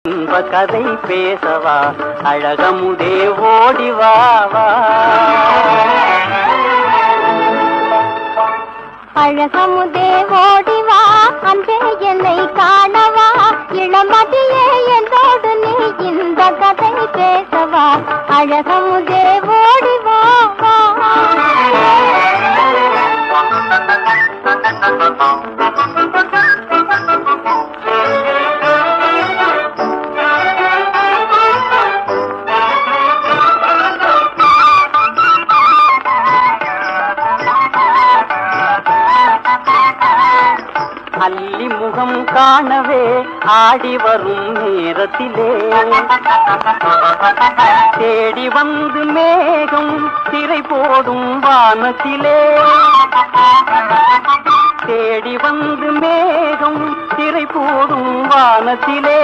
இன்ப கதை பேசவா அழகமுதே ஓடிவா வா. அழகமுதே ஓடிவா அன்பே என்னை காணவா, இளமதியே என்னோடு நீ இந்த கதை பேசவா, அழகமுதே ஓடிவா வா. அல்லி முகம் காணவே ஆடி வரும் நேரத்திலே தேடி வந்து மேகம் திரை போடும் வானத்திலே, தேடி வந்து மேகம் திரை போடும் வானத்திலே